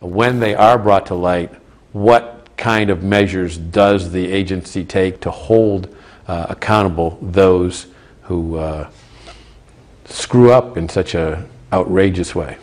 when they are brought to light, what kind of measures does the agency take to hold accountable those who screw up in such an outrageous way?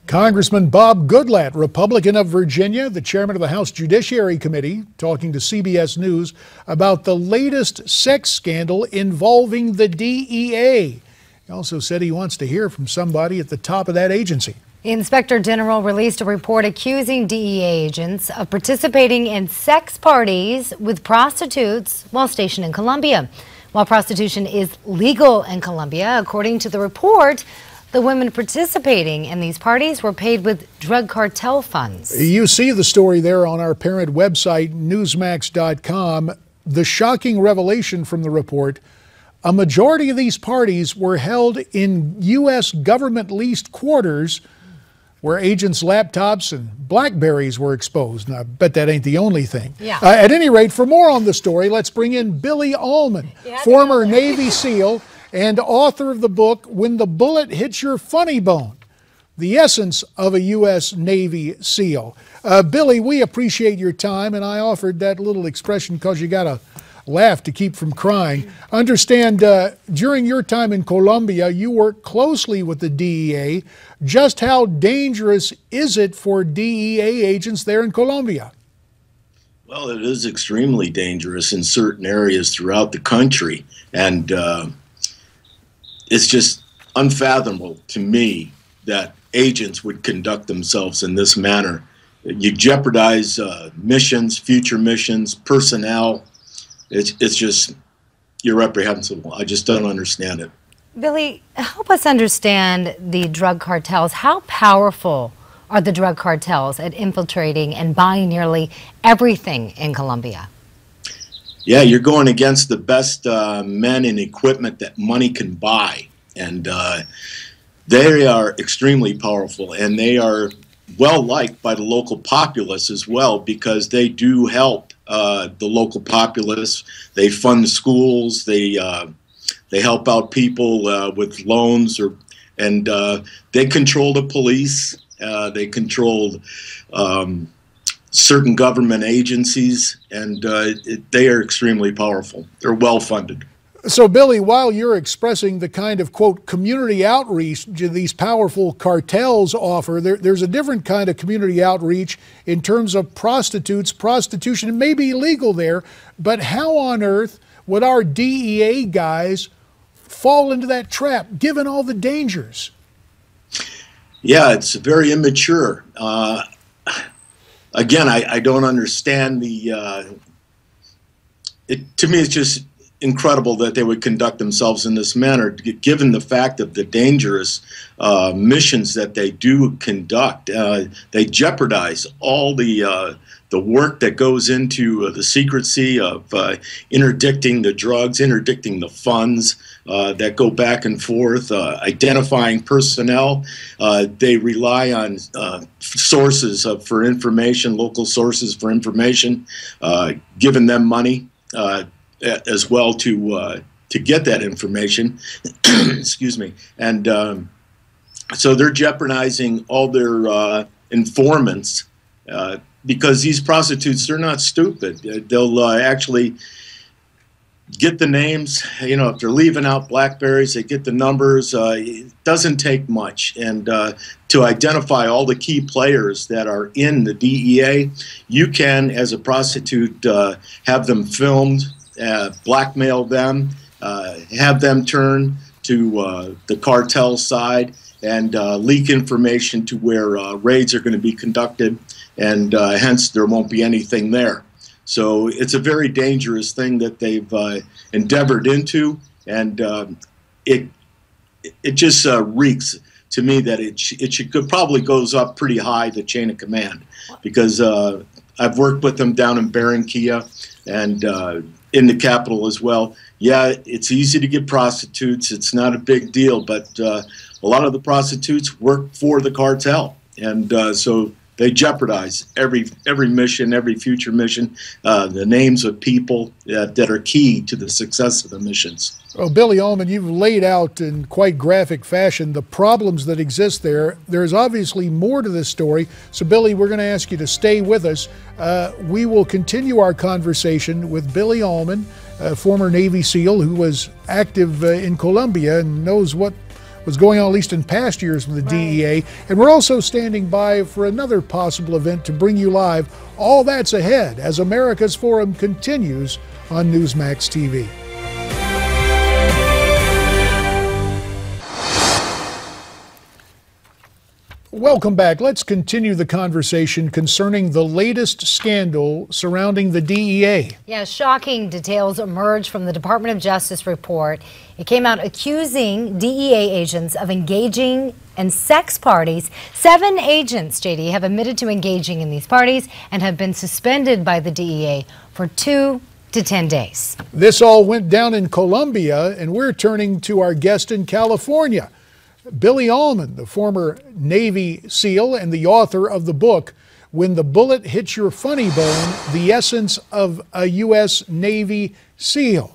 Congressman Bob Goodlatte, Republican of Virginia, the chairman of the House Judiciary Committee, talking to CBS News about the latest sex scandal involving the DEA. He also said he wants to hear from somebody at the top of that agency. The Inspector General released a report accusing DEA agents of participating in sex parties with prostitutes while stationed in Colombia. While prostitution is legal in Colombia, according to the report, the women participating in these parties were paid with drug cartel funds. You see the story there on our parent website, Newsmax.com. The shocking revelation from the report: a majority of these parties were held in U.S. government-leased quarters where agents' laptops and Blackberries were exposed. Now, I bet that ain't the only thing. Yeah. At any rate, for more on the story, let's bring in Billy Allmon, former Navy SEAL and author of the book, When the Bullet Hits Your Funny Bone, the essence of a U.S. Navy SEAL. Billy, we appreciate your time, and I offered that little expression because you got to laugh to keep from crying. Understand, during your time in Colombia, you worked closely with the DEA. Just how dangerous is it for DEA agents there in Colombia? Well, it is extremely dangerous in certain areas throughout the country, and it's just unfathomable to me that agents would conduct themselves in this manner. You jeopardize missions, future missions, personnel. It's just irreprehensible. I just don't understand it. Billy, help us understand the drug cartels. How powerful are the drug cartels at infiltrating and buying nearly everything in Colombia? Yeah, you're going against the best men and equipment that money can buy. And they are extremely powerful, and they are well liked by the local populace as well, because they do help the local populace. They fund schools, they help out people with loans, and they control the police, they control certain government agencies, and they are extremely powerful. They're well funded. So, Billy, while you're expressing the kind of, quote, community outreach these powerful cartels offer, there's a different kind of community outreach in terms of prostitutes. Prostitution may be illegal there, but how on earth would our DEA guys fall into that trap, given all the dangers? Yeah, it's very immature. Again, I don't understand the... to me, it's just incredible that they would conduct themselves in this manner, given the fact of the dangerous missions that they do conduct. They jeopardize all the work that goes into the secrecy of interdicting the drugs, interdicting the funds that go back and forth, identifying personnel. They rely on sources for information, local sources for information, giving them money as well to get that information. Excuse me. And so they're jeopardizing all their informants because these prostitutes, they're not stupid. They'll actually get the names. You know, if they're leaving out Blackberries, they get the numbers. It doesn't take much. And to identify all the key players that are in the DEA, you can, as a prostitute, have them filmed, blackmail them, have them turn to the cartel side, and leak information to where raids are going to be conducted, and hence there won't be anything there. So it's a very dangerous thing that they've endeavored into, and it just reeks to me that it should probably goes up pretty high the chain of command, because I've worked with them down in Barranquilla and in the capital as well. Yeah, it's easy to get prostitutes. It's not a big deal, but a lot of the prostitutes work for the cartel, and so they jeopardize every mission, every future mission, the names of people that are key to the success of the missions. Well, Billy Allmon, you've laid out in quite graphic fashion the problems that exist there. There's obviously more to this story. So, Billy, we're going to ask you to stay with us. We will continue our conversation with Billy Allmon, a former Navy SEAL who was active in Colombia and knows what was going on, at least in past years, with the DEA. And we're also standing by for another possible event to bring you live. All that's ahead as America's Forum continues on Newsmax TV. Welcome back. Let's continue the conversation concerning the latest scandal surrounding the DEA. Yeah, shocking details emerged from the Department of Justice report. It came out accusing DEA agents of engaging in sex parties. 7 agents, JD, have admitted to engaging in these parties and have been suspended by the DEA for 2 to 10 days. This all went down in Colombia, and we're turning to our guest in California. Billy Allmon, the former Navy SEAL and the author of the book, When the Bullet Hits Your Funny Bone, The Essence of a U.S. Navy SEAL.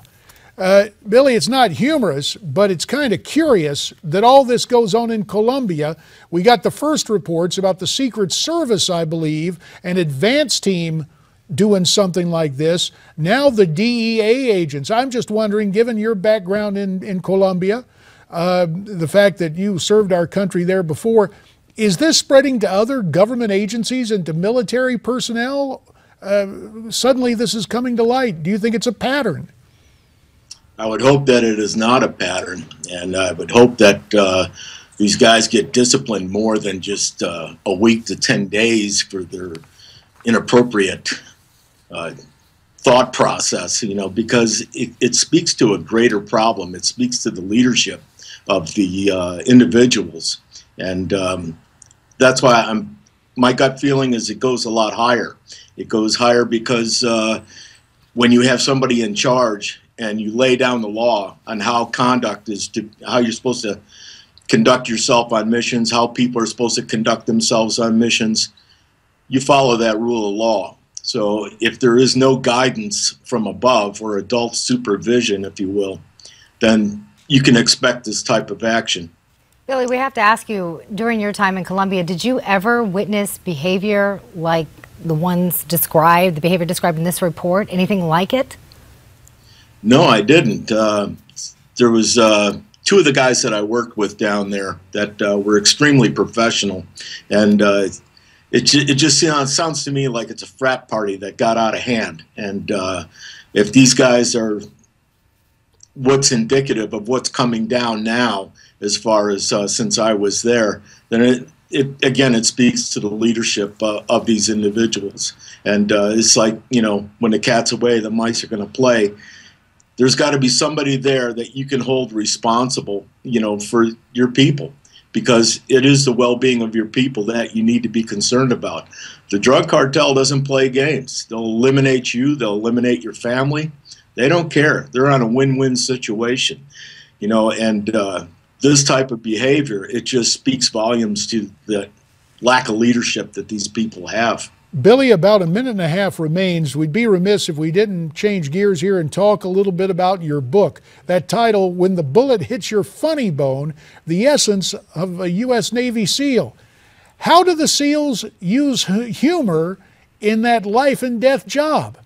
Billy, it's not humorous, but it's kind of curious that all this goes on in Colombia. We got the first reports about the Secret Service, I believe, an advance team doing something like this. Now the DEA agents. I'm just wondering, given your background in Colombia, the fact that you served our country there before, is this spreading to other government agencies and to military personnel? Suddenly this is coming to light. Do you think it's a pattern? I would hope that it is not a pattern, and I would hope that these guys get disciplined more than just a week to 10 days for their inappropriate thought process, you know, because it speaks to a greater problem. It speaks to the leadership of the individuals, and that's why my gut feeling is it goes a lot higher. It goes higher because when you have somebody in charge and you lay down the law on how how you're supposed to conduct yourself on missions, how people are supposed to conduct themselves on missions, you follow that rule of law. So if there is no guidance from above or adult supervision, if you will, then you can expect this type of action. Billy, we have to ask you, during your time in Colombia, did you ever witness behavior like the behavior described in this report? Anything like it? No, I didn't. There was 2 of the guys that I worked with down there that were extremely professional, and it just sounds to me like it's a frat party that got out of hand. And if these guys are what's indicative of what's coming down now, as far as since I was there, then it speaks to the leadership of these individuals. And it's like, you know, when the cat's away, the mice are going to play. There's got to be somebody there that you can hold responsible, you know, for your people, because it is the well-being of your people that you need to be concerned about. The drug cartel doesn't play games. They'll eliminate you. They'll eliminate your family. They don't care. They're on a win-win situation, you know, and this type of behavior, it just speaks volumes to the lack of leadership that these people have. Billy, about a minute and a half remains. We'd be remiss if we didn't change gears here and talk a little bit about your book. That title, When the Bullet Hits Your Funny Bone, The Essence of a U.S. Navy SEAL. How do the SEALs use humor in that life and death job?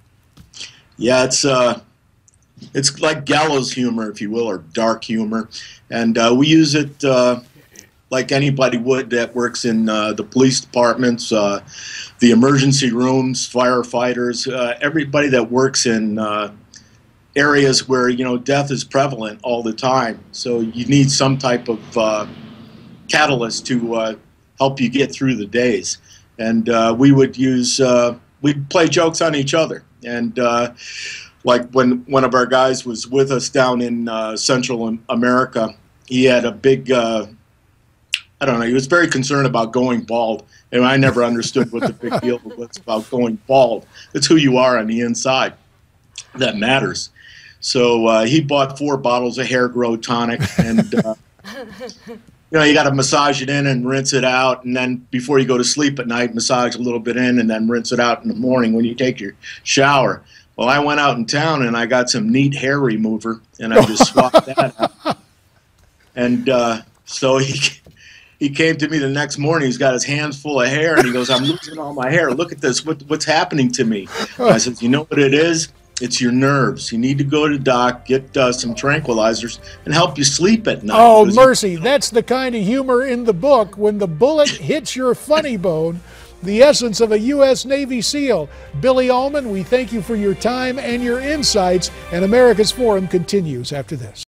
Yeah, it's like gallows humor, if you will, or dark humor. And we use it like anybody would that works in the police departments, the emergency rooms, firefighters, everybody that works in areas where, you know, death is prevalent all the time. So you need some type of catalyst to help you get through the days. And we would use, we'd play jokes on each other. And like when one of our guys was with us down in Central America, he had a big, I don't know, he was very concerned about going bald. And I never understood what the big deal was about going bald. It's who you are on the inside that matters. So he bought 4 bottles of hair growth tonic, and you got to massage it in and rinse it out, and then before you go to sleep at night, massage a little bit in and then rinse it out in the morning when you take your shower. Well, I went out in town and I got some neat hair remover, and I just swapped that out. And so he came to me the next morning. He's got his hands full of hair, and he goes, "I'm losing all my hair. Look at this. What's happening to me?" And I said, "You know what it is? It's your nerves. You need to go to the doc, get some tranquilizers, and help you sleep at night." Oh, mercy. That's the kind of humor in the book, When the Bullet Hits Your Funny Bone, the essence of a U.S. Navy SEAL. Billy Allmon, we thank you for your time and your insights, and America's Forum continues after this.